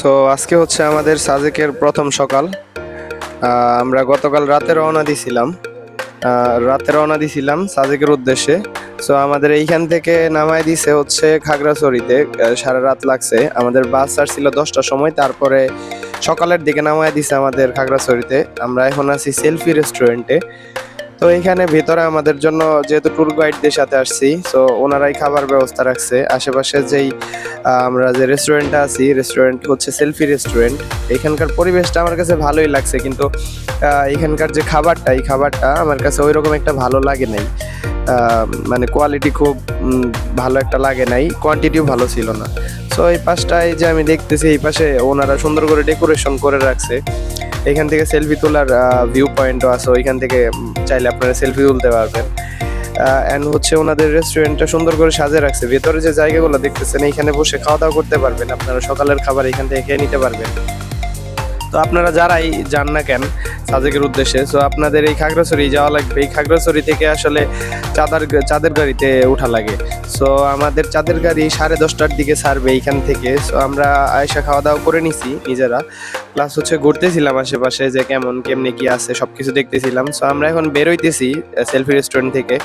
তো আজকে হচ্ছে আমাদের সাজেকের প্রথম সকাল। আমরা গতকাল রাতে রওনা দিছিলাম সাজেকের উদ্দেশ্যে। সো আমাদের এইখান থেকে নামায় দিছে হচ্ছে খাগড়াছড়িতে। সারা রাত লাগছে, আমাদের বাস ছাড়ছিল 10টার সময়, তারপরে সকালের দিকে নামায় দিছে আমাদের খাগড়াছড়িতে। আমরা এখন আছি সেলফি রেস্টুরেন্টে। তো এইখানে ভেতরে আমাদের জন্য যেহেতু ট্যুর গাইডদের সাথে আসছি, সো ওনারাই খাবার ব্যবস্থা রাখছে। আশেপাশে যেই আমরা যে রেস্টুরেন্টে আছি, রেস্টুরেন্ট হচ্ছে সেলফি রেস্টুরেন্ট। এখানকার পরিবেশটা আমার কাছে ভালোই লাগছে, কিন্তু এখানকার যে খাবারটা আমার কাছে ওই রকম একটা ভালো লাগে নাই। মানে কোয়ালিটি খুব ভালো একটা লাগে নাই, কোয়ান্টিটিও ভালো ছিল না। সো এই পাশটায় যে আমি দেখতেছি, এই পাশে ওনারা সুন্দর করে ডেকোরেশন করে রাখছে। এখান থেকে সেলফি তোলার ভিউ পয়েন্টও আছে, ওইখান থেকে চাইলে আপনারা সেলফি তুলতে পারবেন। অ্যান্ড হচ্ছে ওনাদের রেস্টুরেন্টটা সুন্দর করে সাজিয়ে রাখছে। ভেতরে যে জায়গাগুলো দেখতেছেন, এইখানে বসে খাওয়া দাওয়া করতে পারবেন, আপনারা সকালের খাবার এখান থেকে খেয়ে নিতে পারবেন। তো আপনারা যারাই যান না কেন সাজেকের উদ্দেশ্যে, সো আপনাদের এই খাগড়াছড়ি যাওয়া লাগবে। এই খাগড়াছড়ি থেকে আসলে চাঁদের গাড়িতে ওঠা লাগে। সো আমাদের চাঁদের গাড়ি 10:30টার দিকে ছাড়বে এইখান থেকে। সো আমরা আয়সা খাওয়া দাওয়া করে নিছি নিজেরা, প্লাস হচ্ছে ঘুরতেছিলাম আশেপাশে যে কেমনে কি আছে সবকিছু দেখতেছিলাম। সো আমরা এখন বেরোইতেছি সেলফি রেস্টুরেন্ট থেকে।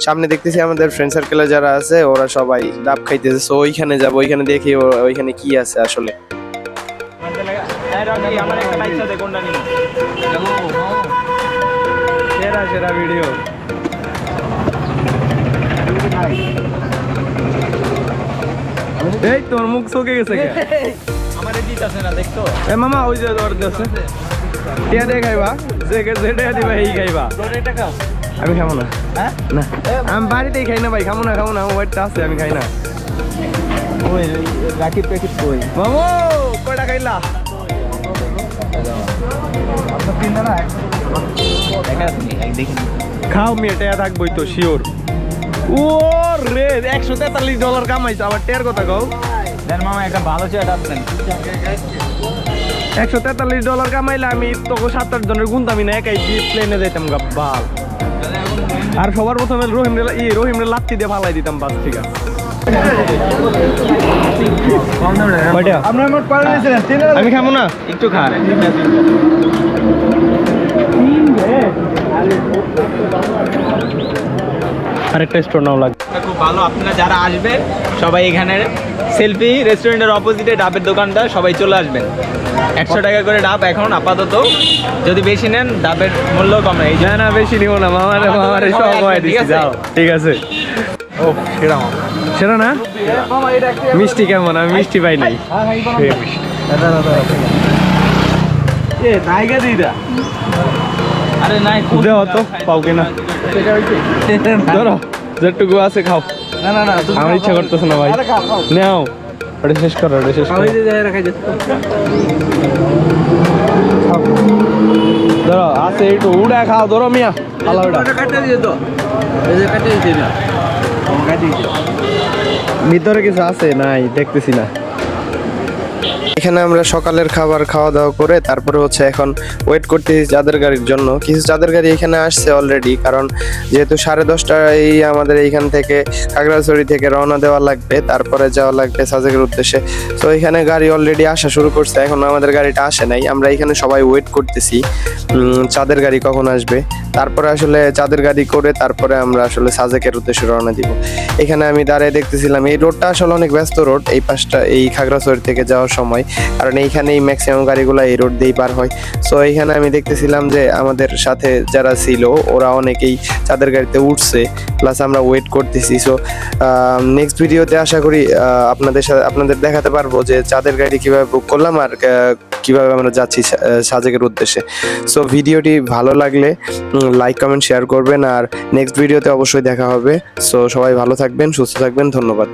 সামনে দেখতেছি আমাদের ফ্রেন্ড সার্কেলে যারা আছে ওরা সবাই ডাব খাইতেছে। সো ওইখানে যাবো, ওইখানে দেখি ওইখানে কি আছে আসলে। সেরা ভিডিও এই তোর মুখ চোখে গেছে আমারে দিতাছে না দেখতো এ মামা ওই যে ওর দেছে টিয়া দে খাইবা যেটা দিবা এই খাইবা আমি খাবো না। হ্যাঁ না আমি বাড়িতেই খাই না ভাই, খাবো না আমার ওয়েটটা আছে, আমি খাই না। ওই রাখি প্যাকেট কই মামু কয়টা খাইলা? আপনার তিন না দেখা তুমি দেখি খাও মেয়েটা থাকবোই তো শিওর। ও রে $143 কামাইছো, আবার টের কথা কও। দেন মামা একটা ভালো চেয়ার আসবেন। $143 কামাইলে আমি তোকে 7-8 জনের গুনতামি না, একাই প্লেনে যাইতাম গাব্বাল। আর সবার প্রথমে রহিমরে লাত্তি দিয়ে ফালাই দিতাম বাস থেকে। আমি খাবো না, একটু খান আরেকটা স্টোর নাও লাগবে। খুব ভালো। আপনারা যারা আসবেন সবাই এখানে সেলফি রেস্টুরেন্টের অপোজিটে ডাবের দোকানটা, সবাই চলে আসবেন। 100 টাকা করে ডাব এখন আপাতত, যদি বেশি নেন ডাবের মূল্য কমে। এই না বেশি নিব না, মামারে সব হয়ে দিছি। যাও ঠিক আছে। ও সেরা না মিষ্টি কেমন? আমি মিষ্টি পাই নাই। আরে নাই দেও তো পাও কিনা, ধরো যেটুকু আছে খাও। না না না আমার ইচ্ছা করতেছে না ভাই, নাও ওটা শেষ করো, ওটা শেষ করো। ধরো আছে একটু উড়া খাও, ধরো মিয়া ভালো ওটা ভিতরে কিছু আছে নাই দেখতেছি না। এখানে আমরা সকালের খাবার খাওয়া দাওয়া করে তারপরে হচ্ছে এখন ওয়েট করতেছি চাঁদের গাড়ির জন্য। কিছু চাঁদের গাড়ি এখানে আসছে অলরেডি, কারণ যেহেতু 10:30টায় আমাদের এইখান থেকে খাগড়াছড়ি থেকে রওনা দেওয়া লাগবে, তারপরে যাওয়া লাগবে সাজেকের উদ্দেশ্যে। তো এখানে গাড়ি অলরেডি আসা শুরু করছে, এখন আমাদের গাড়িটা আসে নাই। আমরা এখানে সবাই ওয়েট করতেছি চাঁদের গাড়ি কখন আসবে, তারপরে আসলে চাঁদের গাড়ি করে তারপরে আমরা আসলে সাজেকের উদ্দেশ্যে রওনা দিব। এখানে আমি দাঁড়িয়ে দেখতেছিলাম, এই রোডটা আসলে অনেক ব্যস্ত রোড, এই পাশটা এই খাগড়াছড়ি থেকে যাওয়ার সময়, কারণ এইখানেই ম্যাক্সিমাম গাড়িগুলো এই রোড দিয়েই পার হয়। সো এইখানে আমি দেখতেছিলাম যে আমাদের সাথে যারা ছিল ওরা অনেকেই চাঁদের গাড়িতে উঠছে, প্লাস আমরা ওয়েট করতেছি। সো নেক্সট ভিডিওতে আশা করি আপনাদের দেখাতে পারবো যে চাঁদের গাড়ি কিভাবে বুক করলাম আর কিভাবে আমরা যাচ্ছি সাজেকের উদ্দেশ্যে। সো ভিডিওটি ভালো লাগলে লাইক কমেন্ট শেয়ার করবেন, আর নেক্সট ভিডিওতে অবশ্যই দেখা হবে। সো সবাই ভালো থাকবেন, সুস্থ থাকবেন, ধন্যবাদ।